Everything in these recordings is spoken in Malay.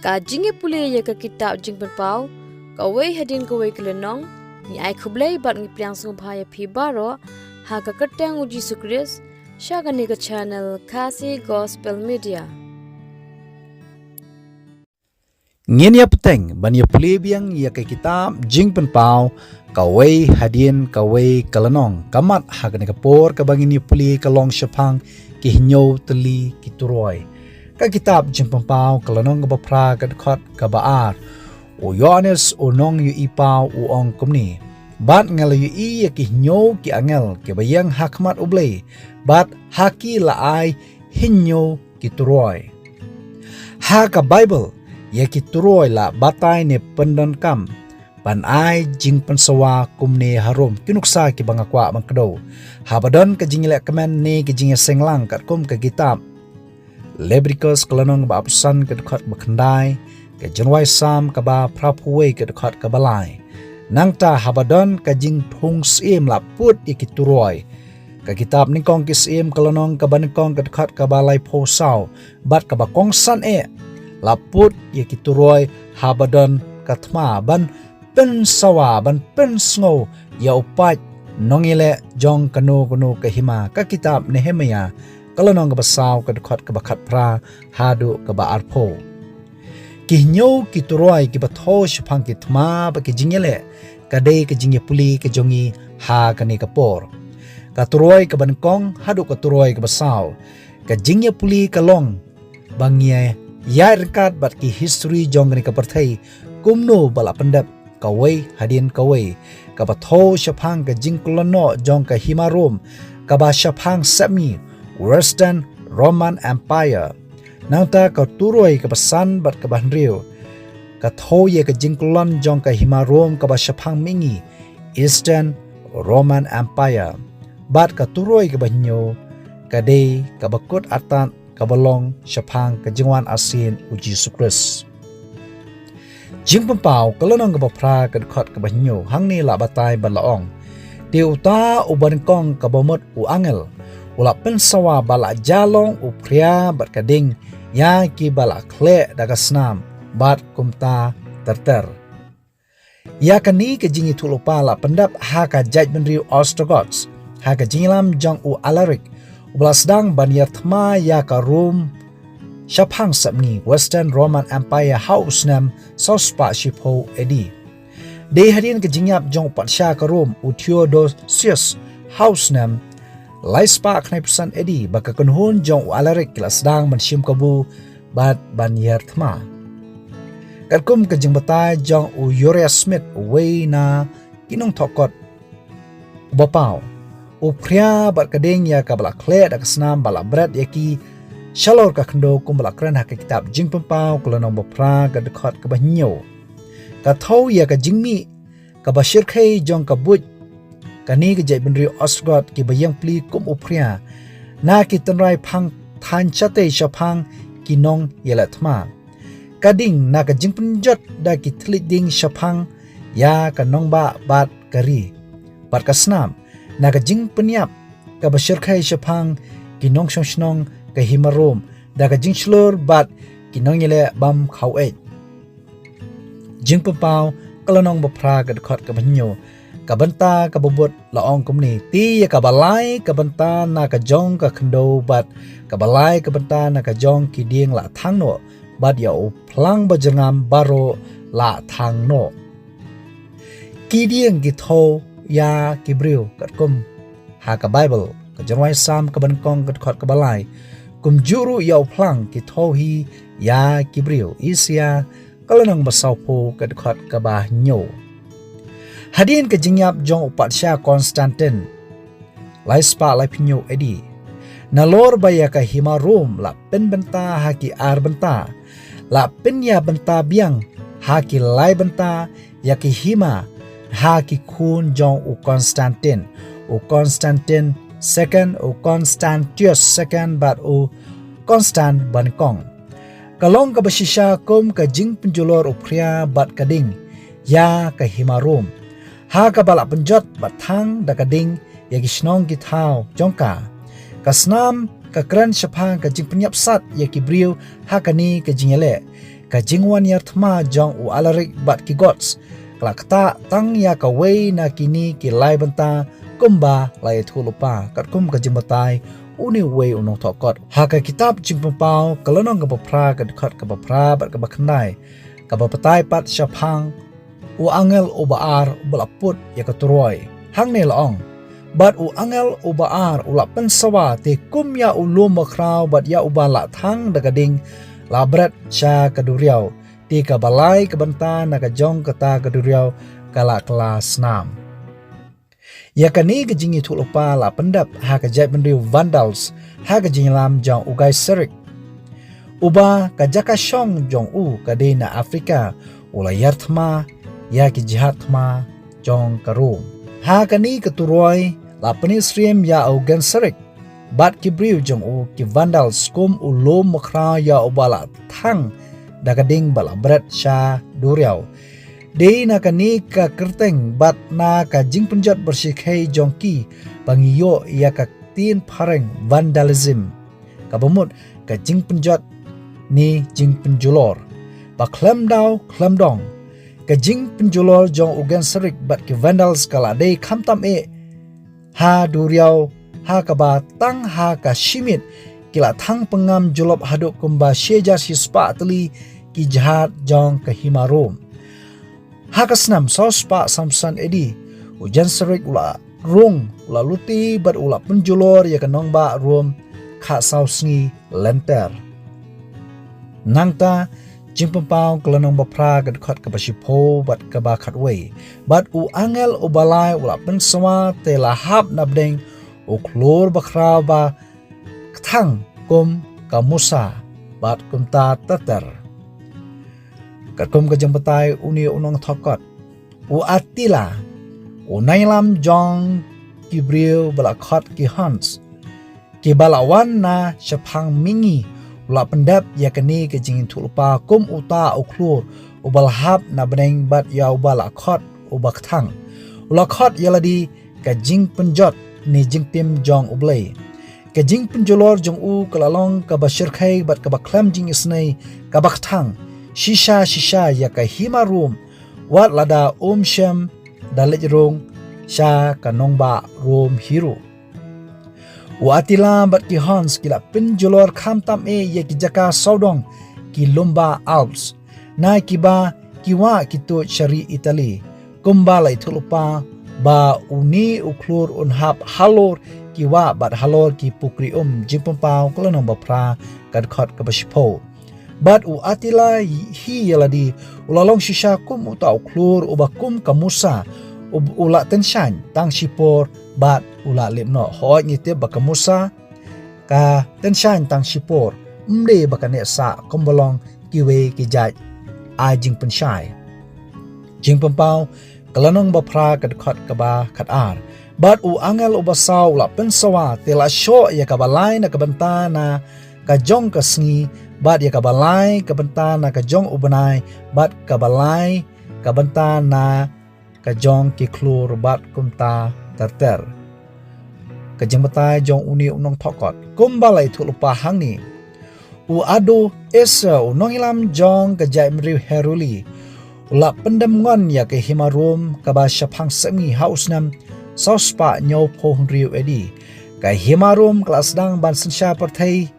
ka jinge pule ya ka kitab jing pau ka wei hadin ka wei kelenong ni ai khublei bat ngi plyang sung phaya phi baro ha ka katang uji sukris shagani ka channel Kasi Gospel Media ngin ya peteng ban ya pule biang ya ka kitab jing pau ka wei hadin ka wei kelenong kamat ha ka ne ka por ka bangin ya pule ka long shapang ki hinyo teli ki turoi ka kitab jing pau kelenong ka bapra ka khot ka baar o Yohanes o nong yu ipau o ong kumni bat ngal yu i ya ki hinyo ki angel ke bayang hakmat ublei bat haki la ai hinyo ki turoi ha ka Bible ya ki turoi la batai ne pendon kam pan ai jing pensawa kumne harum kinuksa ki bangakwa mangkdo habadon ka jingle kamen ne ki jinge senglang kat kum ka kitab Leviticus kelanong ba apsan ka khot bakhandai ka janwai sam ka ba praphuwe ka khot ka balai nangta habadon ka jing thung sim la put ki turoi ka kitab ni kong ki sim kelanong ka ban kong ka khot ka balai pho sau bat ka ba kong san e laput ye kituroi habadon kathma ban pen sawa ban pen snow ya upat nongile jong kanu ka hima ka kitab Nehemia kalanong ka basaw ka khot ka bakhat pra hadu ka ba arpho kihnyo kituroi ki batho shphang ki thma ba ki jingele ka dei ka jingye puli ka jongi ha ka ni ka por ka turoi ka ban kong hadu ka turoi ka basaw ka jingye puli ka long bangye ya rekat bat ki history jong ni ka perthai kumno bala pandap kawai hadin kawai ka batho shapang ka jingklono jong ka himarom ka ba shapang sami Western Roman Empire nangta ka turoi ka basan bat ka banrio ka thoye ka jingklon jong ka himarom ka ba shapang mingi Eastern Roman Empire bat ka turoi ka banyo ka dei ka bakut atan kabalong shapang kajingwan asin uji sukris jing pau kalonong ka bapra ka khot ka banyo hangni la batai balaong teuta uban kong ka bomot u angel ula pen sawa bala jalong u pria bat kading ya ki bala khle daga snam bat kumta terter ya kani ka jingi thulupa la pendap ha ka judgment riu Ostrogoths ha ka jinglam jong u Alaric Blasdang banyar thma ya ka room shapang sapni Western Roman Empire house nam sospa shipho edi de hadin ka jingyap jong patsha ka room u Theodosius house nam laispa knaipusan edi baka kunhun jong Alaric Blasdang man shim kabu bat banyar thma katkum ka jingbata jong u Uriah Smith way na kinong thokot bapau upria bat kadeng ya ka bala khle da snam bala bread yaki shalor ka khndo kum bala kran ha ka kitab jing pau kolonong bapra ka khot ka banyo ka thau ya ka jingmi ka bashir khai jong ka but kani ka jai benri Ostrogoth ki bayang pli kum upria na ki tanrai phang than chate shapang ki nong yela thma kading na ka jing punjot da ki thlit ding shapang ya ka nong ba bat kari bat ka snam naga jing penyap ka bashir khai shapang kinong shnong ka himarom daga jing shlor bat kinong yele bam khau e jing pau kalonong bapra ka khot ka banyo ka banta ka bobot laong kumni ti ya ka balai ka banta na ka jong ka khndo bat ka balai ka banta na ka jong ki ding la thangno bat ya u phlang bajangam baro la thangno ki ding ki tho ya kibriu kat kum ha ka Bible ka janwai sam ka ban kong kat khot ka balai kum juru ya phlang ki thohi ya kibriu isia kalonong basaw po kat khot ka ba nyo hadin ka jingyap jong upatsha Constantine laispa lai pinyo edi nalor baya ka himarom la pen benta ha ki ar benta la pen ya benta biang ha ki lai benta ya ki hima ha ki khun jong u Constantine second u Constantius second bat u Constant ban kong kalong ka basisha kum ka jing penjulor upria bat kading ya ka himarom ha ka bala penjot bat thang da kading ya ki snong ki thau jongka kasnam ka kran shapang ka jing penyap sat ya ki briu ha ka ni ka jingele ka jingwan yar thma jong u alarik bat ki gots klakta tang ya ka wei na kini ki lai banta kumba lai thulupa kat kum ka jimbatai uni wei unong thokot ha ka kitab jingpau kalonong ka bapra ka khot ka bapra bat ka bakhnai ka bapatai pat shaphang u angel u baar bulaput ya ka turoi hang ne laong bat u angel u baar u la pen sawa te kum ya u lum makrau bat ya u ba la thang daga ding labrat sha ka duriau ti ka balai ka banta na ka jong ka ta ka duriau kala kelas 6 ya kani ka jingi thulupa la pendap ha ka jai benriu vandals ha ka jinglam jong ugai serik uba ka jaka shong jong u ka de na Afrika ula yarthma ya ki jihad thma jong ka rum ha kani ka turoi la penisriem ya au gan serik bat ki briu jong u ki vandals kum u lom makra ya ubala thang daga ding bala bret sha duriau de na kani ka kerteng bat na ka jing penjat bersikhai jongki bangiyo ya ka tin pareng vandalism ka bemut ka jing penjat ni jing penjulor ba klam dau klam dong ka jing penjulor jong ugan serik bat ki vandals kala de khamtam e ha duriau ha ka ba tang ha ka shimit kila thang pengam julop haduk kumba sheja sispa tli ki jahat jong ka himarum hakasnam sospa samsan edi ujan serik ula rung ula luti bat ula penjulor ya kanong ba rum kha sausngi lenter nangta jimpapau kelanong bapra gad khot ka basipo bat ka ba khatwei bat u angel u balai ula pen sawa te la hap nabdeng u klor bakra ba thang kum ka musa bat kum ta tatar katum ka jambatai uni unong thokot u atila u nailam jong kibriu bala khot ki hans ki balawan na shaphang mingi ula pendap ya kani ke jingin thulpa kum uta uklur u balhab na beneng bat ya u bala khot u bakthang ula khot yaladi ka jing penjot ni jing tim jong ublei ka jing penjolor jong u kalalong ka bashir khai bat ka baklam jing isnai ka bakthang shisha ya ka himarum wat lada shem dalejrong sha kanongba rom hiru watila bat ki hans kila pinjolor khamtam e ye ki jaka saudong ki lumba alps na kiba kiwa kito shari italy kumba lai thulupa ba uni uklur unhap halor kiwa bat halor ki pukri jimpau kolonong bapra kad khot ka basipo bat u atila hi yaladi ulalong shisha kum uta uklur ubakum kamusa ula tenshan tang sipor bat ula limno hoi ngite bakamusa ka tenshan tang sipor mde bakane sa kombolong kiwe kijaj a jing penshai jing pempau kalanong bapra kad khot kaba khat ar bat u angel ubasaw la pensawa tela sho ya kabalai na kabantana ka jong ka sngi bat ya kabalai ka bentana ka jong ubanai bat kabalai ka bentana ka jong ki klur bat kumta terter ka jembatai jong uni unong thokot kumbalai thulupa hangni u adu esa unong ilam jong ka jai mriu heruli ula pendam ngon ya ke himarum ka ba shaphang semi hausnam sospa nyau phong riu edi ka himarum kelas dang ban sensha parthai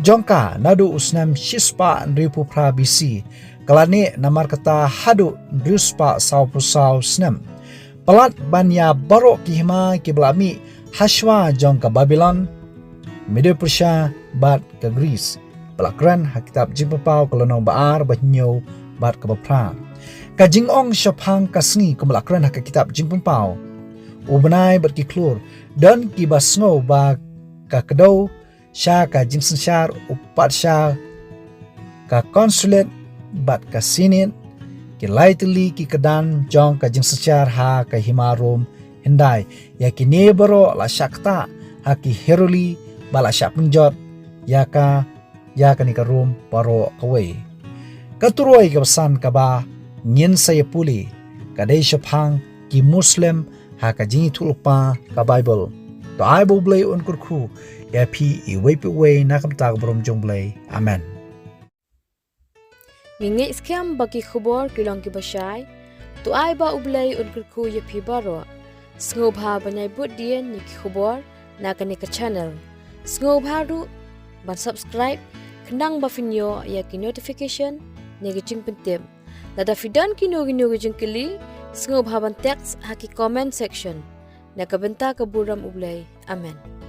jongka nadu usnam shispa nripu pra bisi kalane namar kata hadu druspa saw snam palat banya barok kihma kiblami hashwa jongka Babylon Media Persia bat ka Greece pelakran hakitab jimpapau kolonong baar bahnyo bat ka bapra ka jingong shaphang kasngi kumlakran hakitab jimpapau ubanai bat ki klur dan ki basno ba ka kedau sha ka jingsen shar upat sha ka consulate bat ka sinit ki laitli ki kadan jong ka jingsen shar ha ka himarum hindai ya ki nebaro la shakta ha ki heruli bala sha penjot ya ka ni ka rum paro kawai katuroi ka san ka ba ngin saya puli ka dei shaphang ki muslim ha ka jingi thulpa ka bible to ai bo blai on kurkhu ya phi i wei pe wei na kam ta brom jong blai amen Ngingi scam bagi khubor kilong ki basyai. Tu ai ba ublay unkurku ya phi baro. Sngub ha banyai but dien ni khubor na kani ka channel. Sngub ha ru ban subscribe kendang ba finyo ya ki notification ni ki jing pentim. Lada fidan ki no jing kili sngub ha ban text ha ki comment section. Na kabenta ka buram ublay. Amen.